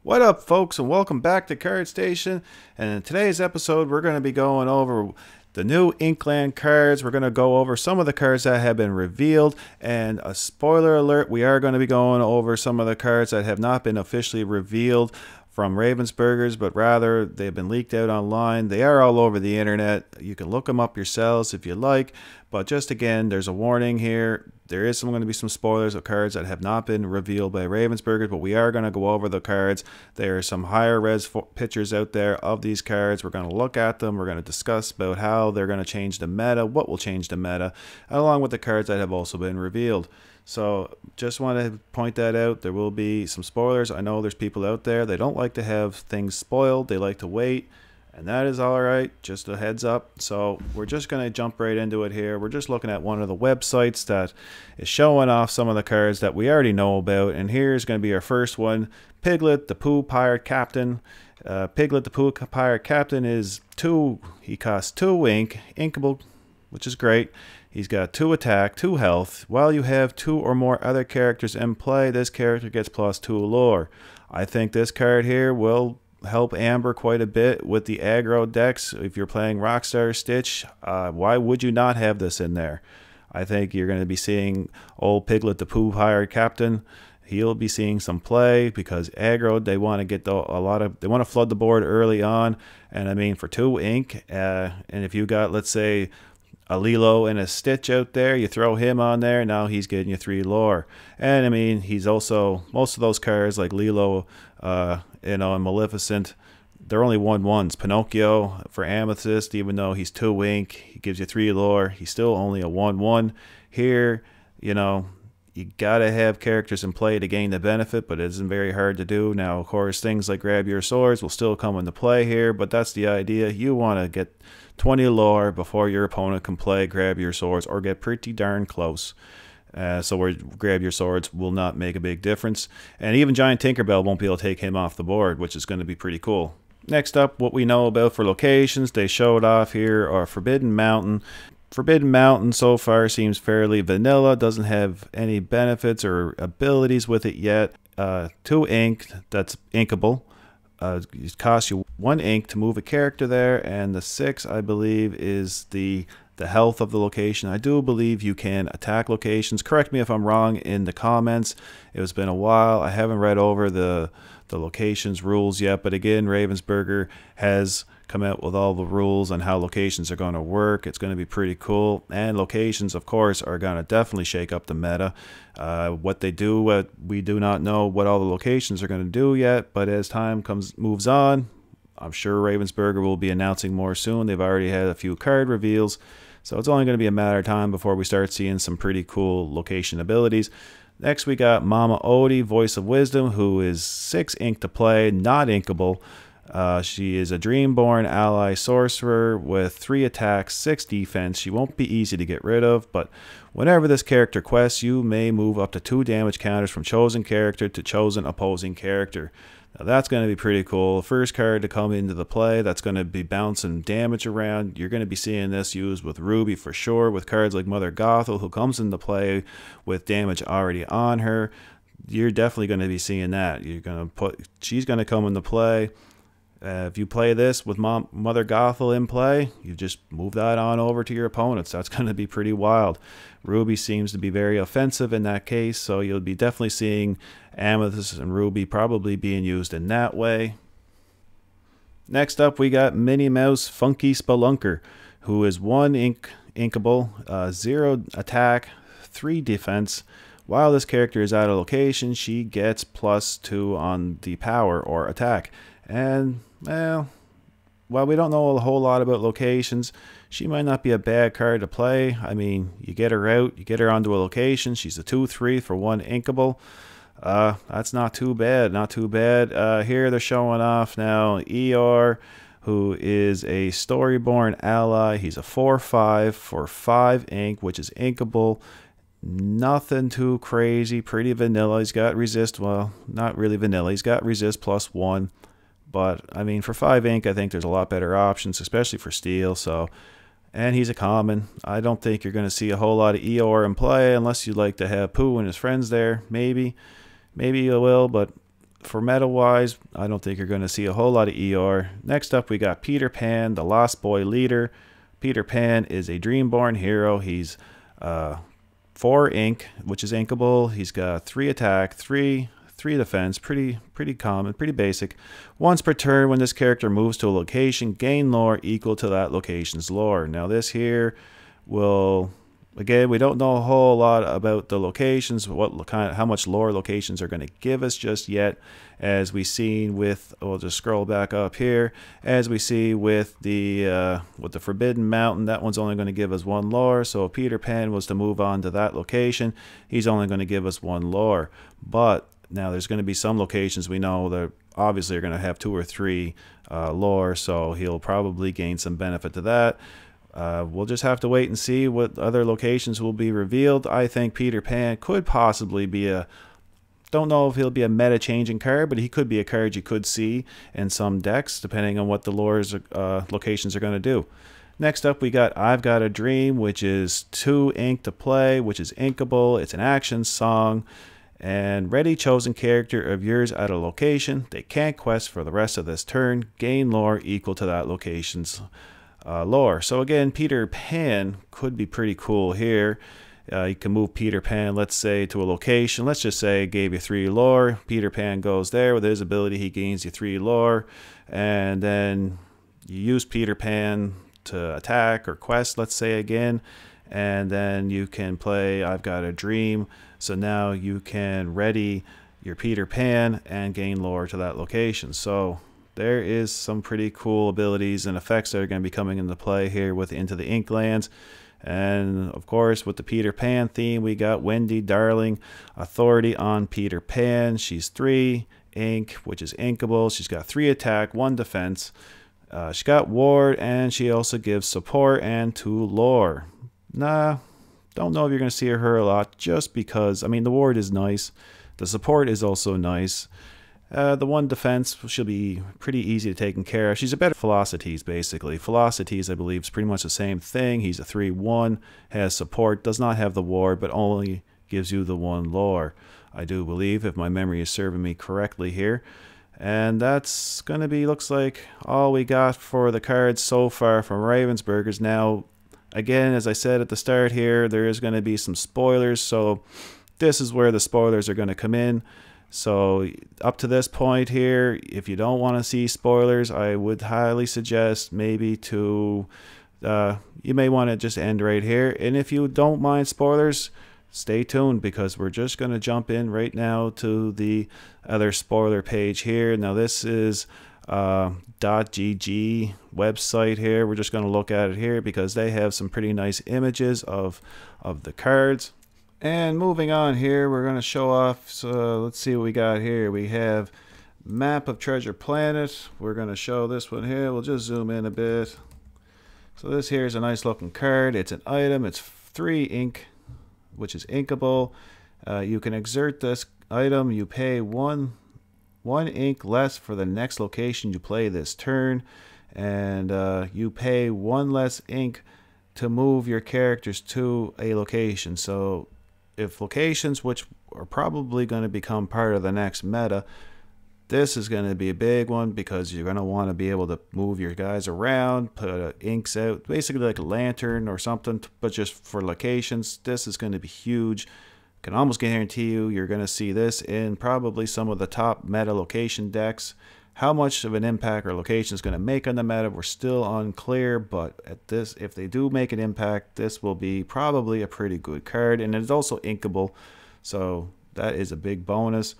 What up, folks, and welcome back to Card Station. And in today's episode, we're going to be going over the new Inkland cards. We're going to go over some of the cards that have been revealed. And a spoiler alert, we are going to be going over some of the cards that have not been officially revealed from Ravensburgers, but rather they've been leaked out online. They are all over the internet. You can look them up yourselves if you like. But just again, there's a warning here. There is going to be some spoilers of cards that have not been revealed by Ravensburgers, but we are going to go over the cards. There are some higher res pictures out there of these cards. We're going to look at them. We're going to discuss about how they're going to change the meta, what will change the meta, along with the cards that have also been revealed. So just want to point that out. There will be some spoilers. I know there's people out there, they don't like to have things spoiled. They like to wait. And that is all right, just a heads up. So we're just going to jump right into it here. We're just looking at one of the websites that is showing off some of the cards that we already know about. And here's going to be our first one, Piglet, the Pooh Pirate Captain. Piglet, the Pooh Pirate Captain is 2. He costs 2 ink, inkable, which is great. He's got 2 attack, 2 health. While you have 2 or more other characters in play, this character gets +2 lore. I think this card here will help Amber quite a bit with the aggro decks. If you're playing Rockstar Stitch, why would you not have this in there? I think you're going to be seeing old Piglet the Pooh Pirate Captain. He'll be seeing some play because aggro, they want to get they want to flood the board early on. And I mean, for 2 ink, and if you got, let's say, a Lilo and a Stitch out there, you throw him on there, now he's getting you 3 lore. And I mean, he's also, most of those cards like Lilo, and Maleficent, they're only 1/1s. Pinocchio for Amethys, even though he's 2 ink, he gives you 3 lore, he's still only a 1/1. Here, you gotta have characters in play to gain the benefit, but it isn't very hard to do. Now, of course, things like grab your swords will still come into play here, but that's the idea. You want to get 20 lore before your opponent can play grab your swords or get pretty darn close. So where grab your swords will not make a big difference. And even Giant Tinkerbell won't be able to take him off the board, which is going to be pretty cool. Next up, what we know about for locations, they showed off here are Forbidden Mountain. Forbidden Mountain so far seems fairly vanilla, doesn't have any benefits or abilities with it yet. 2 ink, that's inkable. It costs you 1 ink to move a character there, and the 6, I believe, is the health of the location. I do believe you can attack locations. Correct me if I'm wrong in the comments. It's been a while. I haven't read over the locations rules yet, but again, Ravensburger has come out with all the rules on how locations are going to work. It's going to be pretty cool, and locations, of course, are going to definitely shake up the meta. What they do, we do not know what all the locations are going to do yet, but as time moves on, I'm sure Ravensburger will be announcing more soon. They've already had a few card reveals, so it's only going to be a matter of time before we start seeing some pretty cool location abilities. Next, we got Mama Odie, Voice of Wisdom, who is 6 ink to play, not inkable. She is a Dreamborn ally sorcerer with 3 attacks, 6 defense. She won't be easy to get rid of, but whenever this character quests, you may move up to 2 damage counters from chosen character to chosen opposing character. Now that's going to be pretty cool. First card to come into the play that's going to be bouncing damage around. You're going to be seeing this used with Ruby for sure, with cards like Mother Gothel, who comes into play with damage already on her. You're definitely going to be seeing that. She's going to come into play. If you play this with Mother Gothel in play, you just move that on over to your opponents. That's going to be pretty wild. Ruby seems to be very offensive in that case, so you'll be definitely seeing Amethys and Ruby probably being used in that way. Next up, we got Minnie Mouse Funky Spelunker, who is 1 inkable, 0 attack, 3 defense. While this character is at a location, she gets +2 on the power or attack. And, well, while we don't know a whole lot about locations, she might not be a bad card to play. I mean, you get her out, you get her onto a location. She's a 2/3 for 1 inkable. That's not too bad, not too bad. Here they're showing off now Eeyore, who is a Storyborn ally. He's a 4/5 for 5 ink, which is inkable. Nothing too crazy, pretty vanilla. He's got resist, well, not really vanilla. He's got resist +1. But, I mean, for 5 ink, I think there's a lot better options, especially for steel. And he's a common. I don't think you're going to see a whole lot of Eeyore in play unless you'd like to have Pooh and his friends there. Maybe you will, but for meta-wise, I don't think you're going to see a whole lot of ER. Next up, we got Peter Pan, the Lost Boy Leader. Peter Pan is a Dreamborn hero. He's 4 ink, which is inkable. He's got 3 attack, 3 defense. Pretty common, pretty basic. Once per turn, when this character moves to a location, gain lore equal to that location's lore. Now this here will, again, we don't know a whole lot about the locations, how much lore locations are going to give us just yet. As we seen with, we'll just scroll back up here. As we see with the Forbidden Mountain, that one's only going to give us 1 lore. So if Peter Pan was to move on to that location, he's only going to give us 1 lore. But now there's going to be some locations we know that obviously are going to have 2 or 3 lore, so he'll probably gain some benefit to that. We'll just have to wait and see what other locations will be revealed. I think Peter Pan could possibly be don't know if he'll be a meta changing card, but he could be a card you could see in some decks depending on what the lore's locations are going to do. Next up, we got I've Got a Dream, which is 2 ink to play, which is inkable. It's an action song. And ready chosen character of yours at a location. They can't quest for the rest of this turn. Gain lore equal to that location's lore. So again, Peter Pan could be pretty cool here. You can move Peter Pan, let's say, to a location. Let's just say it gave you 3 lore. Peter Pan goes there. With his ability, he gains you 3 lore. And then you use Peter Pan to attack or quest, let's say again. And then you can play I've Got a Dream. So now you can ready your Peter Pan and gain lore to that location. So there is some pretty cool abilities and effects that are going to be coming into play here with Into the Inklands. And of course, with the Peter Pan theme, we got Wendy Darling, authority on Peter Pan. She's 3 ink, which is inkable. She's got 3 attack, 1 defense. She got ward, and she also gives support and 2 lore. Don't know if you're going to see her a lot, just because, I mean, the ward is nice. The support is also nice. The 1 defense, she'll be pretty easy to take care of. She's a better Philocities, basically. Philocities, I believe, is pretty much the same thing. He's a 3/1, has support, does not have the ward, but only gives you the 1 lore, I do believe, if my memory is serving me correctly here. And that's going to be, looks like, all we got for the cards so far from Ravensburgers. Now, again, as I said at the start here, there is going to be some spoilers, so this is where the spoilers are going to come in. So up to this point here, if you don't want to see spoilers, I would highly suggest maybe to, you may want to just end right here. And if you don't mind spoilers, stay tuned, because we're just going to jump in right now to the other spoiler page here. Now this is .gg website here. We're just going to look at it here because they have some pretty nice images of the cards. And moving on here, we're going to show off, so let's see what we got here. We have Map of Treasure Planet. We're going to show this one here. We'll just zoom in a bit. So this here is a nice looking card. It's an item. It's 3 ink, which is inkable. You can exert this item. You pay one ink less for the next location you play this turn. And you pay 1 less ink to move your characters to a location. So if locations, which are probably going to become part of the next meta, this is going to be a big one, because you're going to want to be able to move your guys around, put inks out, basically like a lantern or something, but just for locations. This is going to be huge. I can almost guarantee you're going to see this in probably some of the top meta location decks. How much of an impact our location is going to make on the meta, we're still unclear, but at this, if they do make an impact, this will be probably a pretty good card. And it's also inkable, so that is a big bonus.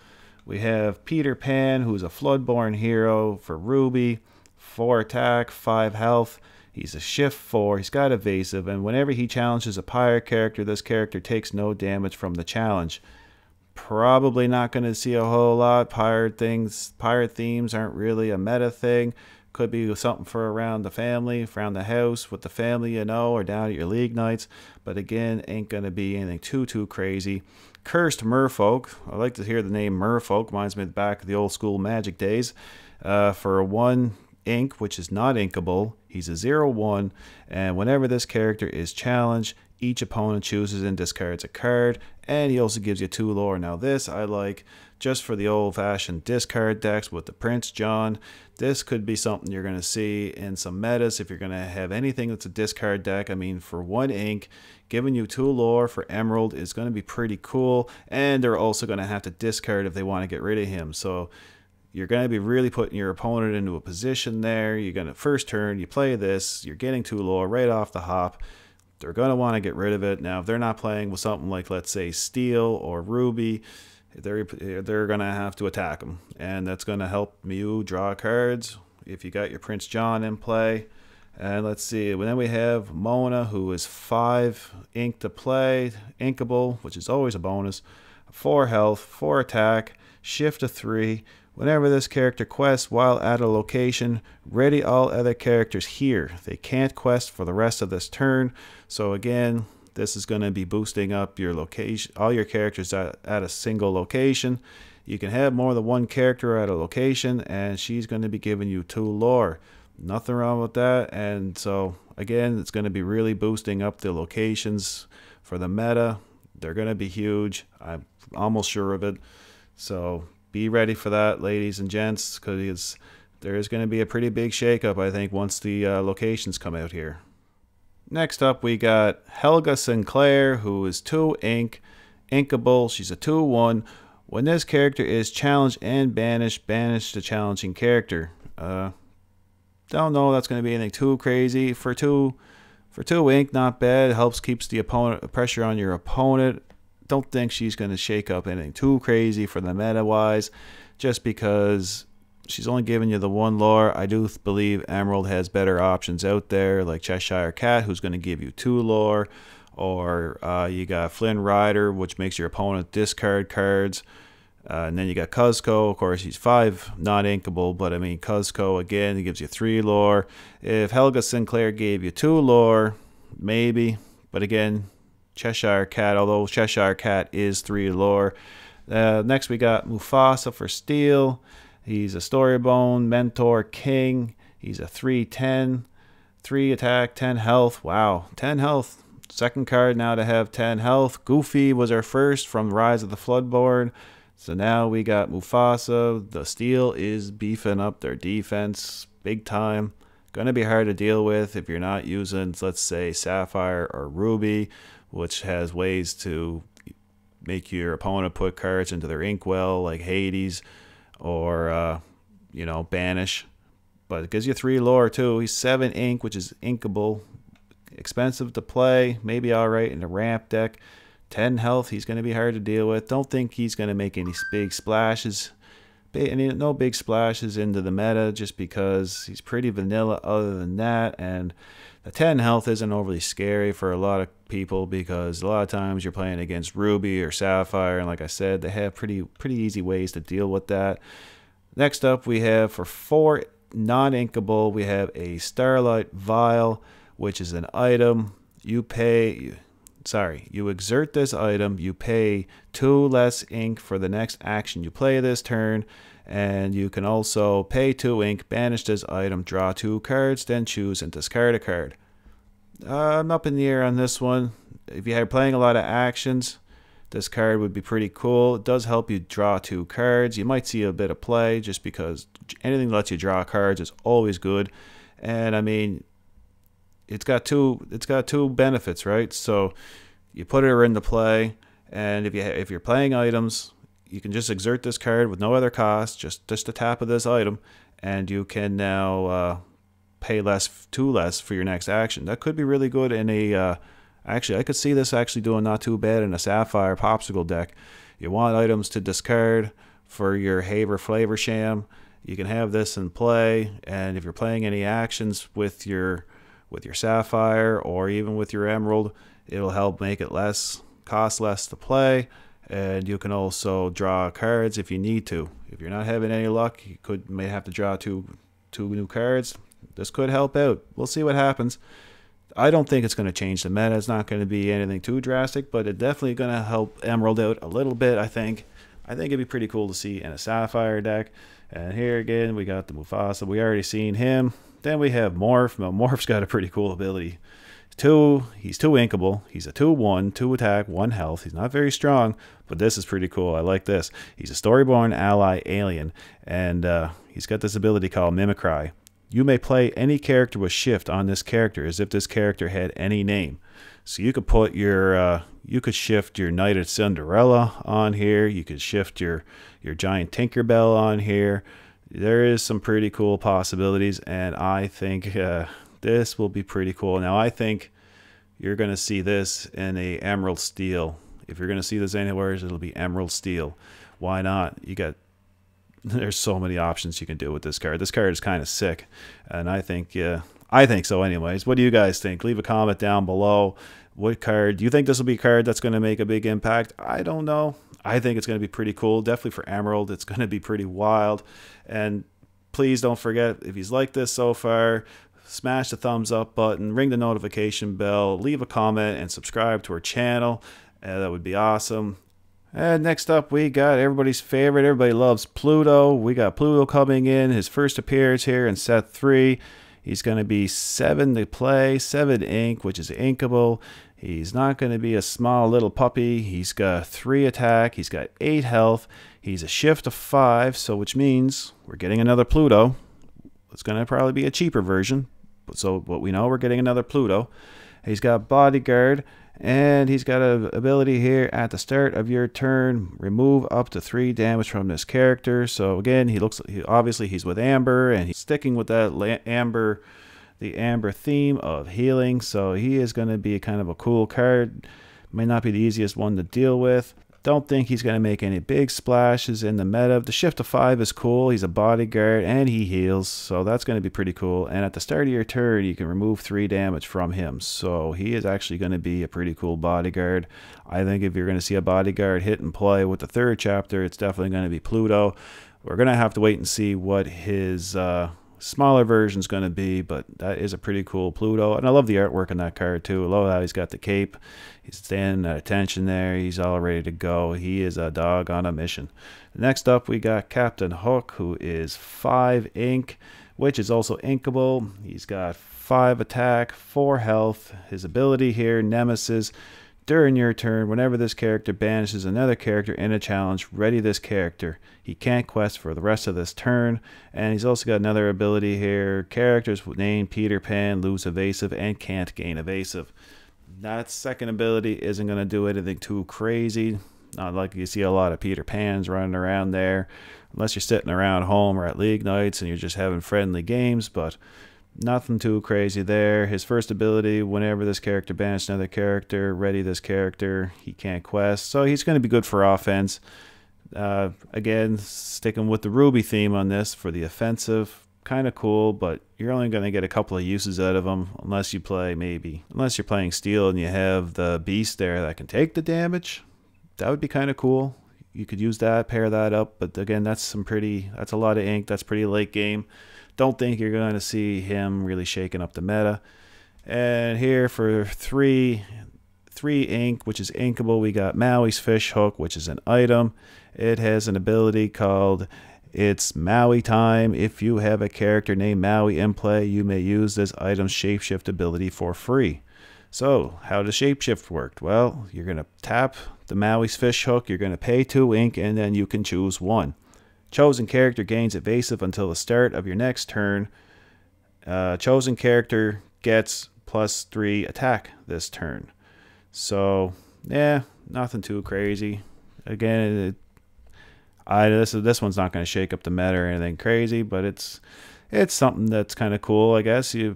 We have Peter Pan, who's a Floodborn hero for Ruby, 4 attack, 5 health. He's a shift 4, he's got evasive, and whenever he challenges a pirate character, this character takes no damage from the challenge. Probably not going to see a whole lot. Pirate themes aren't really a meta thing. Could be something for around the family, around the house, with the family, you know, or down at your league nights. But again, ain't going to be anything too crazy. Cursed Merfolk. I like to hear the name Merfolk. Reminds me of back of the old school Magic days. For 1 ink, which is not inkable, he's a 0/1, and whenever this character is challenged, each opponent chooses and discards a card, and he also gives you 2 lore. Now this I like just for the old-fashioned discard decks with the Prince John. This could be something you're going to see in some metas if you're going to have anything that's a discard deck. I mean, for 1 ink, giving you 2 lore for Emerald is going to be pretty cool, and they're also going to have to discard if they want to get rid of him. So you're going to be really putting your opponent into a position there. You're going to, first turn, you play this, you're getting 2 lore right off the hop. They're going to want to get rid of it. Now, if they're not playing with something like, let's say, Steel or Ruby, they're going to have to attack them. And that's going to help you draw cards if you got your Prince John in play. And let's see, then we have Mona, who is 5 ink to play, inkable, which is always a bonus, 4 health, 4 attack, shift to 3. Whenever this character quests while at a location, ready all other characters here. They can't quest for the rest of this turn. So again, this is going to be boosting up your location, all your characters at a single location. You can have more than 1 character at a location, and she's going to be giving you 2 lore. Nothing wrong with that. And so again, it's going to be really boosting up the locations for the meta. They're going to be huge. I'm almost sure of it. So be ready for that, ladies and gents, because there's going to be a pretty big shakeup, I think, once the locations come out here. Next up, we got Helga Sinclair, who is 2 ink, inkable. She's a 2/1. When this character is challenged and banished, banish the challenging character. Don't know that's going to be anything too crazy. For two ink, not bad. It helps keeps the opponent pressure on your opponent. Don't think she's going to shake up anything too crazy for the meta wise, just because she's only giving you the 1 lore. I do believe Emerald has better options out there, like Cheshire Cat, who's going to give you 2 lore, or you got Flynn Rider, which makes your opponent discard cards. And then you got Cuzco. Of course, he's 5 non-inkable, but I mean, Cuzco, again, he gives you 3 lore. If Helga Sinclair gave you 2 lore, maybe, but again, Cheshire Cat, although Cheshire Cat is 3 lore. Next, we got Mufasa for Steel. He's a Storybone, Mentor, King. He's a 3/10, 3 attack, 10 health. Wow, 10 health. Second card now to have 10 health. Goofy was our first from Rise of the Floodborn. So now we got Mufasa. The Steel is beefing up their defense big time. Going to be hard to deal with if you're not using, let's say, Sapphire or Ruby, which has ways to make your opponent put cards into their inkwell, like Hades or, you know, Banish. But it gives you 3 lore, too. He's 7 ink, which is inkable. Expensive to play. Maybe all right in the ramp deck. 10 health, he's going to be hard to deal with. Don't think he's going to make any big splashes. No big splashes into the meta, just because he's pretty vanilla other than that. And the 10 health isn't overly scary for a lot of people, because a lot of times you're playing against Ruby or Sapphire, and like I said, they have pretty easy ways to deal with that. Next up, we have for 4 non-inkable, we have a Starlight Vial, which is an item. You exert this item, you pay 2 less ink for the next action you play this turn, and you can also pay 2 ink, banish this item, draw 2 cards, then choose and discard a card. I'm up in the air on this one. If you're playing a lot of actions, this card would be pretty cool. It does help you draw 2 cards. You might see a bit of play, just because anything that lets you draw cards is always good. And I mean, it's got two benefits, right? So you put her into play, and if you're playing items, you can just exert this card with no other cost, just a tap of this item, and you can now pay 2 less for your next action. That could be really good in a actually, I could see this actually doing not too bad in a Sapphire Popsicle deck. You want items to discard for your Haver Flavor Sham, you can have this in play, and if you're playing any actions with your Sapphire or even with your Emerald, it'll help make it cost less to play, and you can also draw cards if you need to. If you're not having any luck, you may have to draw two new cards. This could help out. We'll see what happens. I don't think it's going to change the meta. It's not going to be anything too drastic, but it's definitely going to help Emerald out a little bit, I think. I think it'd be pretty cool to see in a Sapphire deck. And here again, we got the Mufasa. We already seen him. Then we have Morph. Now, Morph's got a pretty cool ability. He's 2 inkable. He's a 2/1, 2 attack, 1 health. He's not very strong, but this is pretty cool. I like this. He's a Storyborn ally alien, and he's got this ability called Mimicry. You may play any character with shift on this character as if this character had any name. So you could put your you could shift your Knight of Cinderella on here. You could shift your giant Tinkerbell on here. There is some pretty cool possibilities, and I think this will be pretty cool. Now, I think you're going to see this in a Emerald Steel. If you're going to see this anywhere, it'll be Emerald Steel. Why not? There's so many options you can do with this card. This card is kind of sick, and I think so anyways. What do you guys think? Leave a comment down below. What card do you think this will be a card that's going to make a big impact? I don't know. I think it's going to be pretty cool. Definitely for Emerald, it's going to be pretty wild. And please don't forget, if he's liked this so far, smash the thumbs up button, ring the notification bell, leave a comment, and subscribe to our channel. That would be awesome. And next up, we got everybody's favorite. Everybody loves Pluto. We got Pluto coming in. His first appearance here in set 3. He's going to be 7 to play, 7 ink, which is inkable. He's not going to be a small little puppy. He's got 3 attack. He's got 8 health. He's a shift of 5, so which means we're getting another Pluto. It's going to probably be a cheaper version. But we know we're getting another Pluto. He's got bodyguard, and he's got an ability here at the start of your turn, remove up to 3 damage from this character. So again, obviously he's with Amber, and he's sticking with that the Amber theme of healing. So he is going to be kind of a cool card. May not be the easiest one to deal with. Don't think he's going to make any big splashes in the meta. The shift of 5 is cool. He's a bodyguard and he heals, so that's going to be pretty cool. And at the start of your turn, you can remove 3 damage from him. So he is actually going to be a pretty cool bodyguard. I think if you're going to see a bodyguard hit and play with the 3rd chapter, it's definitely going to be Pluto. We're going to have to wait and see what his smaller version is going to be, but that is a pretty cool Pluto. And I love the artwork on that card too. I love how he's got the cape. He's standing at attention there. He's all ready to go. He is a dog on a mission. Next up, we got Captain Hook, who is 5 ink, which is also inkable. He's got 5 attack, 4 health. His ability here, Nemesis. During your turn, whenever this character banishes another character in a challenge, ready this character. He can't quest for the rest of this turn. And he's also got another ability here. Characters named Peter Pan lose evasive and can't gain evasive. That second ability isn't going to do anything too crazy. Not like you see a lot of Peter Pans running around there. Unless you're sitting around home or at league nights and you're just having friendly games. But nothing too crazy there. His first ability, whenever this character banishes another character, ready this character, he can't quest. So he's going to be good for offense. Again, sticking with the Ruby theme on this for the offensive. Kind of cool, but you're only going to get a couple of uses out of him unless you play unless you're playing Steel and you have the Beast there that can take the damage. That would be kind of cool. You could use that, pair that up, but again, that's a lot of ink. That's pretty late game. Don't think you're going to see him really shaking up the meta. And here for 3 ink, which is inkable, we got Maui's Fish Hook, which is an item. It has an ability called It's Maui Time. If you have a character named Maui in play, you may use this item's shapeshift ability for free. So, how does shapeshift work? Well, you're going to tap the Maui's Fish Hook, you're going to pay 2 ink, and then you can choose 1. Chosen character gains evasive until the start of your next turn. Chosen character gets +3 attack this turn. So, yeah, nothing too crazy. Again, this one's not going to shake up the meta or anything crazy, but it's something that's kind of cool, I guess. Yeah,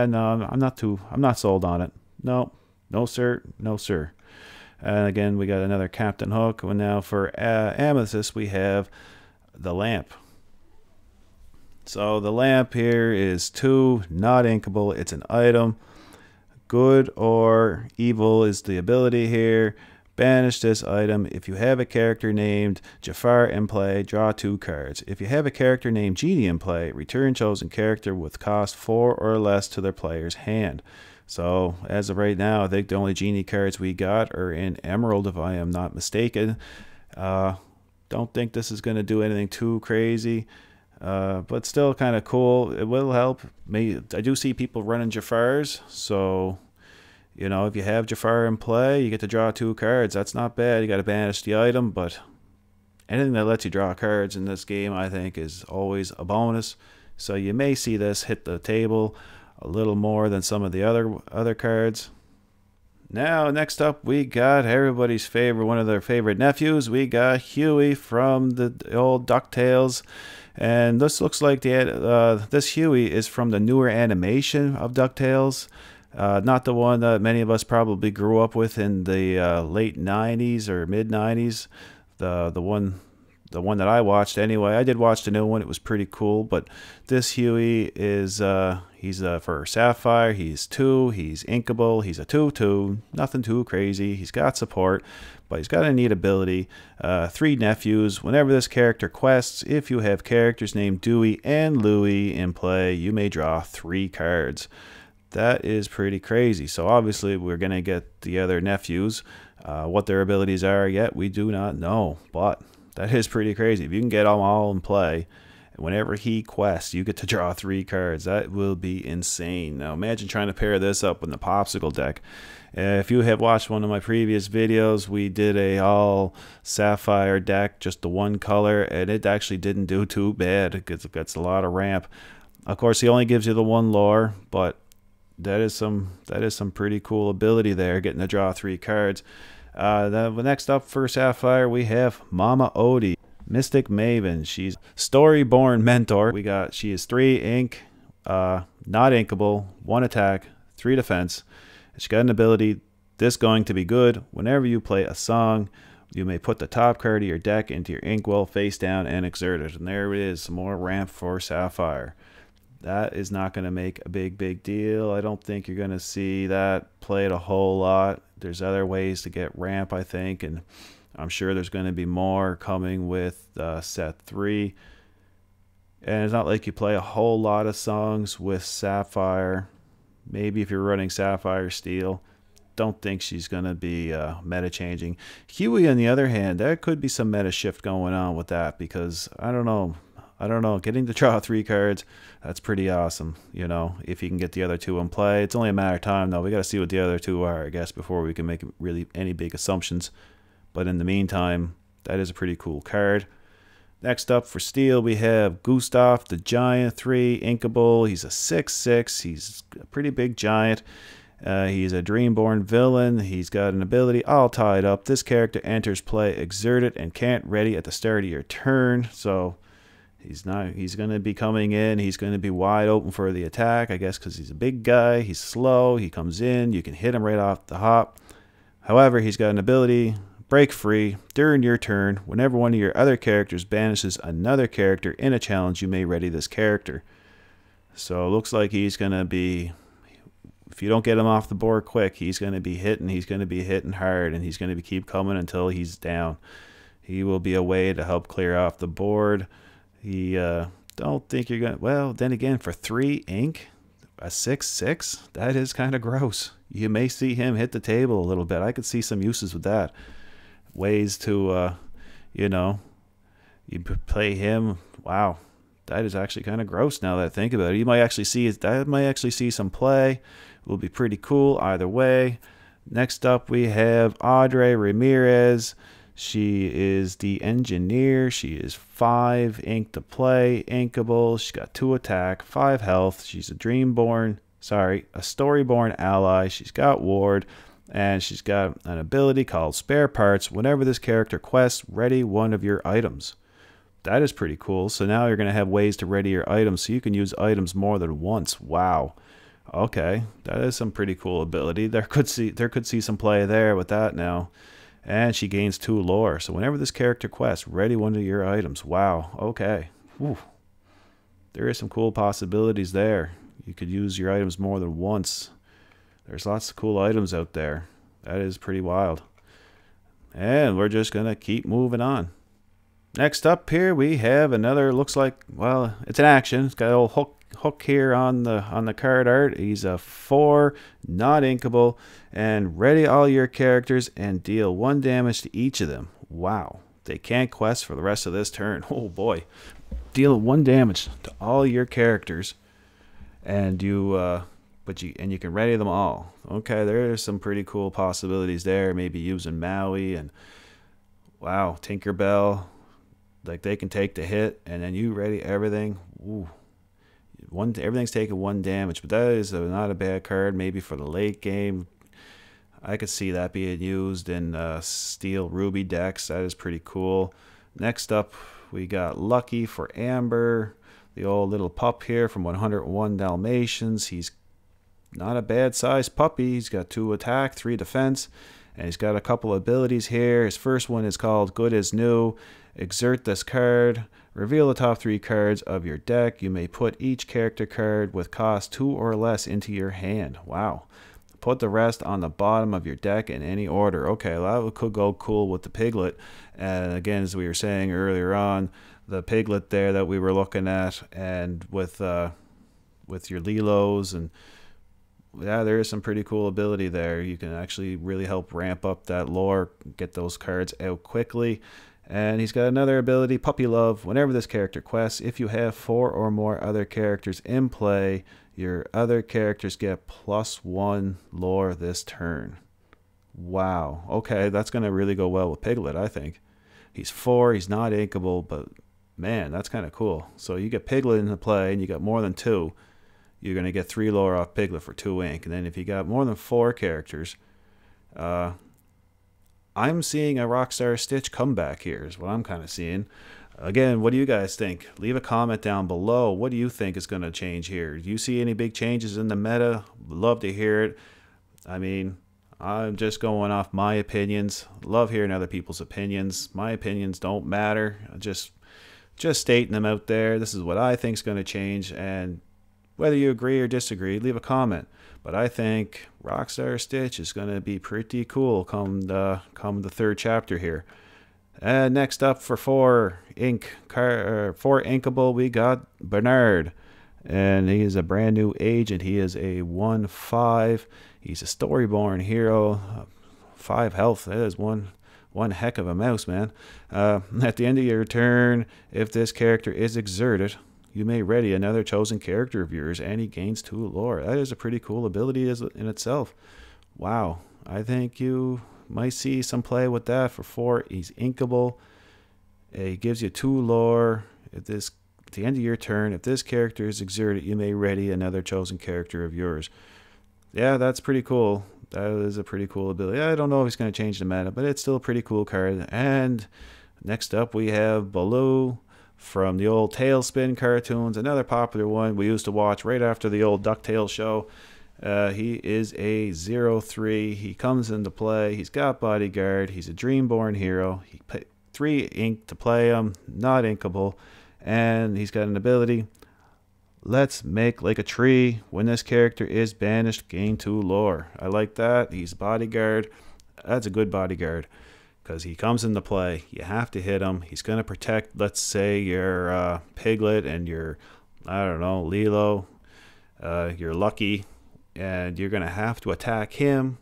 no, I'm not sold on it. No sir, no sir. And again, we got another Captain Hook. And now for Amethys, we have the lamp. So the lamp here is 2, not inkable. It's an item. Good or evil is the ability here. Banish this item. If you have a character named Jafar in play, draw 2 cards. If you have a character named Genie in play, return chosen character with cost 4 or less to their player's hand. So, as of right now, I think the only Genie cards we got are in Emerald, if I am not mistaken. Don't think this is going to do anything too crazy. but still kind of cool. It will help. I do see people running Jafars, so you know, if you have Jafar in play, you get to draw 2 cards. That's not bad. You got to banish the item, but anything that lets you draw cards in this game, I think, is always a bonus. So you may see this hit the table a little more than some of the other cards. Now, next up, we got everybody's favorite, one of their favorite nephews. We got Huey from the old DuckTales. And this looks like this Huey is from the newer animation of DuckTales. Not the one that many of us probably grew up with in the late 90s or mid 90s. The one that I watched anyway. I did watch the new one. It was pretty cool. But this Huey is he's for Sapphire. He's 2. He's inkable. He's a 2/2. Nothing too crazy. He's got support, but he's got a neat ability. 3 nephews. Whenever this character quests, if you have characters named Dewey and Louie in play, you may draw 3 cards. That is pretty crazy. So obviously we're going to get the other nephews. What their abilities are yet, we do not know. But that is pretty crazy. If you can get them all in play, whenever he quests, you get to draw 3 cards. That will be insane. Now imagine trying to pair this up with the Popsicle deck. If you have watched one of my previous videos, we did a all Sapphire deck, just the one color, and it actually didn't do too bad. It gets a lot of ramp. Of course, he only gives you the 1 lore, but that is some pretty cool ability there, getting to draw 3 cards. Next up for Sapphire, we have Mama Odie, Mystic Maven. She's Storyborn Mentor. She is 3 ink, not inkable, 1 attack, 3 defense. She got an ability, this going to be good. Whenever you play a song, you may put the top card of your deck into your inkwell face down and exert it. And there it is, some more ramp for Sapphire. That is not going to make a big deal. I don't think you're going to see that played a whole lot. There's other ways to get ramp, I think, and I'm sure there's going to be more coming with set 3. And it's not like you play a whole lot of songs with Sapphire. Maybe if you're running Sapphire Steel. Don't think she's going to be meta changing. Huey, on the other hand, there could be some meta shift going on with that, because I don't know, getting to draw 3 cards, that's pretty awesome, you know, if you can get the other 2 in play. It's only a matter of time, though. We got to see what the other 2 are, I guess, before we can make really any big assumptions. But in the meantime, that is a pretty cool card. Next up for Steel, we have Gustav the Giant, 3 inkable. He's a 6/6. He's a pretty big giant. He's a Dreamborn villain. He's got an ability all tied up. This character enters play exerted and can't ready at the start of your turn. So he's going to be coming in. He's going to be wide open for the attack, I guess, because he's a big guy. He's slow. He comes in. You can hit him right off the hop. However, he's got an ability, break free. During your turn, whenever one of your other characters banishes another character in a challenge, you may ready this character. So it looks like he's going to be, if you don't get him off the board quick, he's going to be hitting. He's going to be hitting hard, and he's going to keep coming until he's down. He will be a way to help clear off the board. Don't think you're going to, well, then again, for 3 ink, a 6/6, that is kind of gross. You may see him hit the table a little bit. I could see some uses with that. Ways to, you know, you play him. Wow, that is actually kind of gross now that I think about it. You might actually see it. That might actually see some play. It will be pretty cool either way. Next up, we have Audrey Ramirez. She is the engineer. She is 5 ink to play, inkable. She's got 2 attack, 5 health. She's a Storyborn ally. She's got ward, and she's got an ability called Spare Parts. Whenever this character quests, ready one of your items. That is pretty cool. So now you're going to have ways to ready your items, so you can use items more than once. Wow. Okay, that is some pretty cool ability. There could see some play there with that now. And she gains 2 lore. So whenever this character quests, ready one of your items. Wow. Okay. Whew. There is some cool possibilities there. You could use your items more than once. There's lots of cool items out there. That is pretty wild. And we're just going to keep moving on. Next up here we have another, looks like, well, it's an action. It's got a little hook here on the card art. He's a 4, not inkable, and ready all your characters and deal 1 damage to each of them. Wow, They can't quest for the rest of this turn. Oh boy. Deal 1 damage to all your characters, and you can ready them all. Okay, there's some pretty cool possibilities there. Maybe using Maui and wow, Tinkerbell. Like they can take the hit, and then you ready everything. Ooh. Everything's taking 1 damage, but that is not a bad card. Maybe for the late game, I could see that being used in Steel Ruby decks. That is pretty cool. Next up, we got Lucky for Amber, the old little pup here from 101 Dalmatians. He's not a bad sized puppy. He's got 2 attack, 3 defense, and he's got a couple abilities here. His first one is called Good as New. Exert this card. Reveal the top 3 cards of your deck. You may put each character card with cost 2 or less into your hand. Wow. Put the rest on the bottom of your deck in any order. Okay, well, that could go cool with the Piglet. And again, as we were saying earlier on, the Piglet there that we were looking at, and with your Lilos, and yeah, there is some pretty cool ability there. You can actually really help ramp up that lore, get those cards out quickly. And he's got another ability, Puppy Love. Whenever this character quests, if you have 4 or more other characters in play, your other characters get +1 lore this turn. Wow. Okay, that's going to really go well with Piglet, I think. He's 4, he's not inkable, but man, that's kind of cool. So you get Piglet into play, and you got more than 2. You're going to get 3 lore off Piglet for 2 ink. And then if you got more than 4 characters, I'm seeing a Rockstar Stitch comeback here is what I'm kind of seeing. Again, what do you guys think? Leave a comment down below. What do you think is going to change here? Do you see any big changes in the meta? Would love to hear it. I mean, I'm just going off my opinions. Love hearing other people's opinions. My opinions don't matter. Just stating them out there. This is what I think is going to change, and whether you agree or disagree, leave a comment. But I think Rockstar Stitch is going to be pretty cool come the 3rd chapter here. And next up for 4 inkable, we got Bernard. And he is a brand new agent. He is a 1/5. He's a Storyborn hero. 5 health. That is one heck of a mouse, man. At the end of your turn, if this character is exerted, you may ready another chosen character of yours, and he gains 2 lore. That is a pretty cool ability in itself. Wow. I think you might see some play with that for 4. He's inkable. He gives you 2 lore. At the end of your turn, if this character is exerted, you may ready another chosen character of yours. Yeah, that's pretty cool. That is a pretty cool ability. I don't know if it's going to change the meta, but it's still a pretty cool card. And next up, we have Baloo from the old Tailspin cartoons, another popular one we used to watch right after the old DuckTales show. He is a 0/3. He comes into play. He's got Bodyguard. He's a Dreamborn hero. He pay 3 ink to play him, not inkable. And he's got an ability, Let's Make Like a Tree. When this character is banished, gain 2 lore. I like that. He's Bodyguard. That's a good Bodyguard, because he comes into play. You have to hit him. He's going to protect, let's say, your Piglet and your, I don't know, Lilo, your Lucky, and you're going to have to attack him.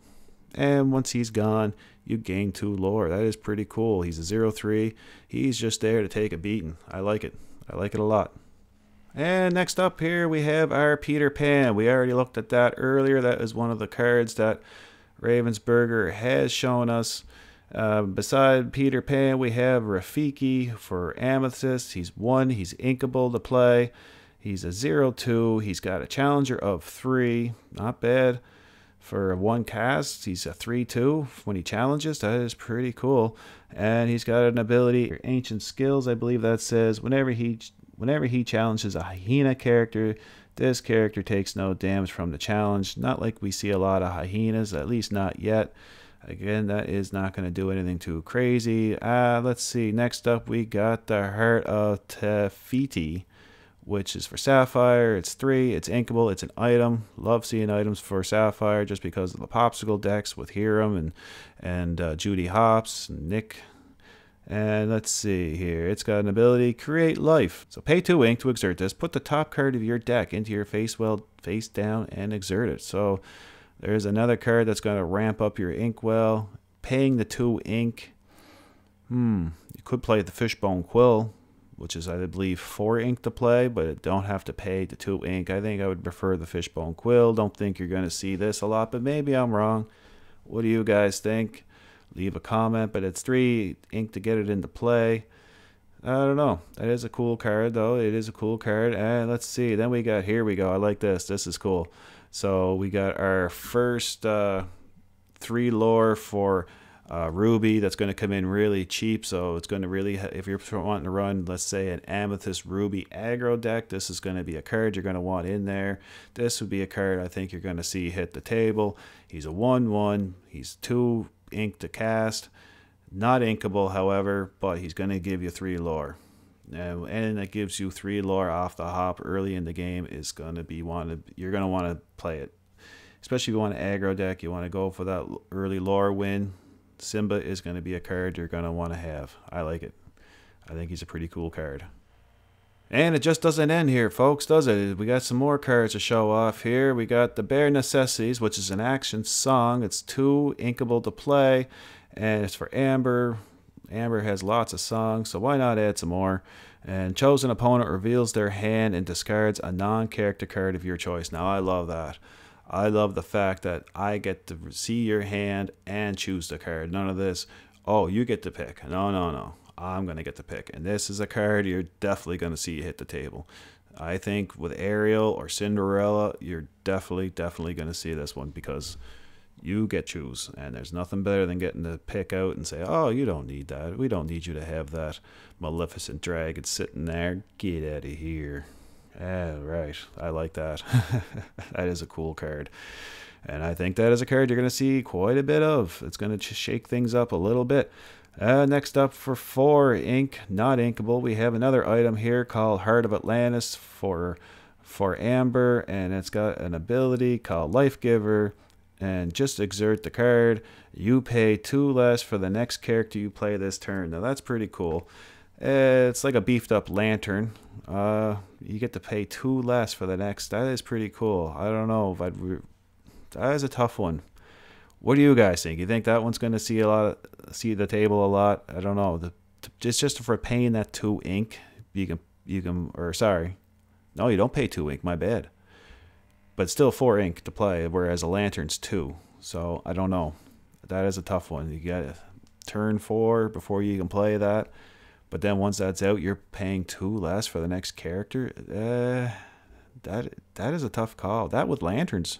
And once he's gone, you gain 2 lore. That is pretty cool. He's a 0/3. He's just there to take a beating. I like it. I like it a lot. And next up here, we have our Peter Pan. We already looked at that earlier. That is one of the cards that Ravensburger has shown us. Beside Peter Pan, we have Rafiki for Amethys. He's 1. He's inkable to play. He's a 0/2. He's got a challenger of 3. Not bad. For 1 cast, he's a 3/2 when he challenges. That is pretty cool. And he's got an ability, Ancient Skills, I believe that says, whenever he challenges a hyena character, this character takes no damage from the challenge. Not like we see a lot of hyenas, at least not yet. Again, that is not going to do anything too crazy. Let's see. Next up, we got the Heart of Tefiti, which is for Sapphire. It's 3. It's inkable. It's an item. Love seeing items for Sapphire just because of the popsicle decks with Hiram and Judy Hopps and Nick. And let's see here. It's got an ability, Create Life. So pay 2 ink to exert this. Put the top card of your deck into your face down and exert it. So there's another card that's going to ramp up your inkwell. Paying the 2 ink. You could play the Fishbone Quill, which is, I believe, 4 ink to play, but it don't have to pay the 2 ink. I think I would prefer the Fishbone Quill. Don't think you're going to see this a lot, but maybe I'm wrong. What do you guys think? Leave a comment, but it's 3 ink to get it into play. I don't know. That is a cool card, though. It is a cool card. And let's see. Then we got, here we go. I like this. This is cool. So we got our first 3 lore for Ruby that's going to come in really cheap. So it's going to really, if you're wanting to run, let's say, an Amethys Ruby aggro deck, this is going to be a card you're going to want in there. This would be a card I think you're going to see hit the table. He's a 1/1. He's 2 ink to cast. Not inkable, however, but he's going to give you 3 lore. Now, and that gives you 3 lore off the hop early in the game is going to be you're going to want to play it. Especially if you want an aggro deck, you want to go for that early lore win. Simba is going to be a card you're going to want to have. I like it. I think he's a pretty cool card. And it just doesn't end here, folks, does it? We got some more cards to show off here. We got the Bare Necessities, which is an action song. It's 2 inkable to play, and it's for Amber. Amber has lots of songs, so why not add some more? And chosen opponent reveals their hand and discards a non-character card of your choice. Now, I love that. I love the fact that I get to see your hand and choose the card. None of this, oh, you get to pick. No, no, no. I'm going to get to pick. And this is a card you're definitely going to see hit the table. I think with Ariel or Cinderella, you're definitely going to see this one because you get choose. And there's nothing better than getting to pick out and say, oh, you don't need that. We don't need you to have that Maleficent dragon sitting there. Get out of here. Yeah, right. I like that. That is a cool card. And I think that is a card you're going to see quite a bit of. It's going to shake things up a little bit. Next up for 4 ink, not inkable, we have another item here called Heart of Atlantis for Amber. And it's got an ability called Life Giver. And just exert the card. You pay 2 less for the next character you play this turn. Now that's pretty cool. It's like a beefed up lantern. You get to pay 2 less for the next. That is pretty cool. I don't know if that is a tough one. What do you guys think? You think that one's going to see the table a lot? I don't know. It's just for paying that 2 ink. You can or sorry, no, you don't pay 2 ink. My bad. But still 4 ink to play, whereas a lantern's 2. So I don't know. That is a tough one. You got turn 4 before you can play that. But then once that's out, you're paying 2 less for the next character. That is a tough call. That with lanterns,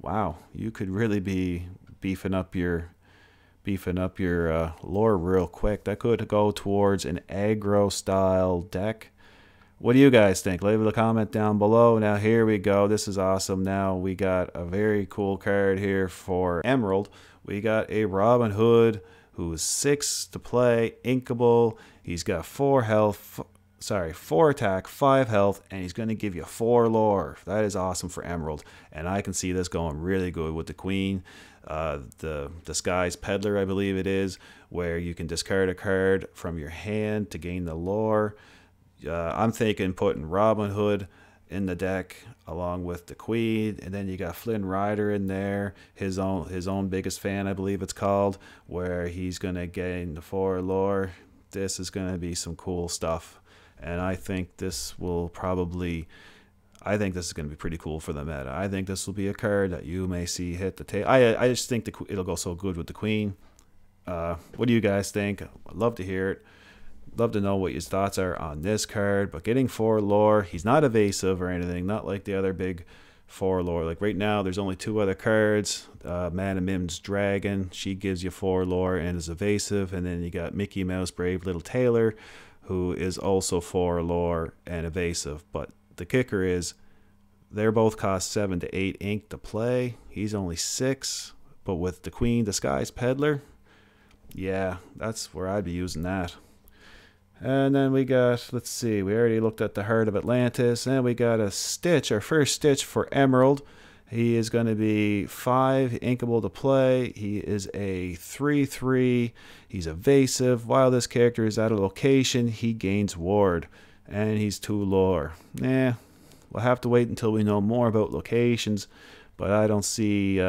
wow, you could really be beefing up your lore real quick. That could go towards an aggro style deck. What do you guys think? Leave a comment down below. Now here we go. This is awesome. Now we got a very cool card here for Emerald. We got a Robin Hood who is 6 to play, inkable. He's got 4 health, 4 attack, 5 health, and he's going to give you 4 lore. That is awesome for Emerald. And I can see this going really good with the Queen. The Disguise Peddler, I believe it is, where you can discard a card from your hand to gain the lore. I'm thinking putting Robin Hood in the deck along with the Queen, and then you got Flynn Rider in there, his own biggest fan, I believe it's called, where he's gonna gain the 4 lore. This is gonna be some cool stuff, and I think this will probably, I think this is gonna be pretty cool for the meta. I think this will be a card that you may see hit the table. I just think it'll go so good with the Queen. What do you guys think? I'd love to hear it. Love to know what your thoughts are on this card. But getting 4 lore, he's not evasive or anything, not like the other big 4 lore. Like right now, there's only 2 other cards. Mana Mim's Dragon, she gives you 4 lore and is evasive. And then you got Mickey Mouse Brave Little Tailor, who is also 4 lore and evasive. But the kicker is, they're both cost 7 to 8 ink to play. He's only 6. But with the Queen Disguise Peddler, yeah, that's where I'd be using that. And then we got, let's see, we already looked at the Heart of Atlantis, and we got a Stitch, our first Stitch for Emerald. He is going to be 5 inkable to play. He is a 3/3. He's evasive. While this character is at a location, he gains ward, and he's 2 lore. We'll have to wait until we know more about locations, but I don't see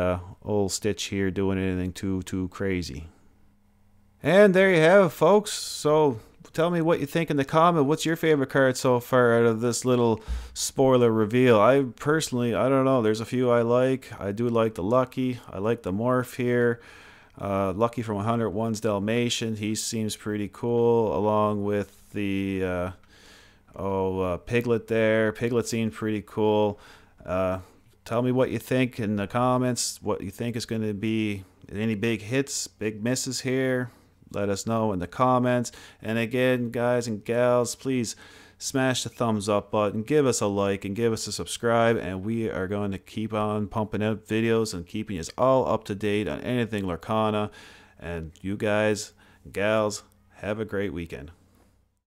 old Stitch here doing anything too crazy. And there you have it, folks. So tell me what you think in the comment. What's your favorite card so far out of this little spoiler reveal? I personally, I don't know. There's a few I like. I do like the Lucky. I like the Morph here. Lucky from 101's Dalmatian. He seems pretty cool, along with the Piglet there. Piglet seems pretty cool. Tell me what you think in the comments. What you think is going to be any big hits, big misses here. Let us know in the comments. And again, guys and gals, please smash the thumbs up button, give us a like, and give us a subscribe. And we are going to keep on pumping out videos and keeping you all up to date on anything Lorcana. And you guys and gals, have a great weekend.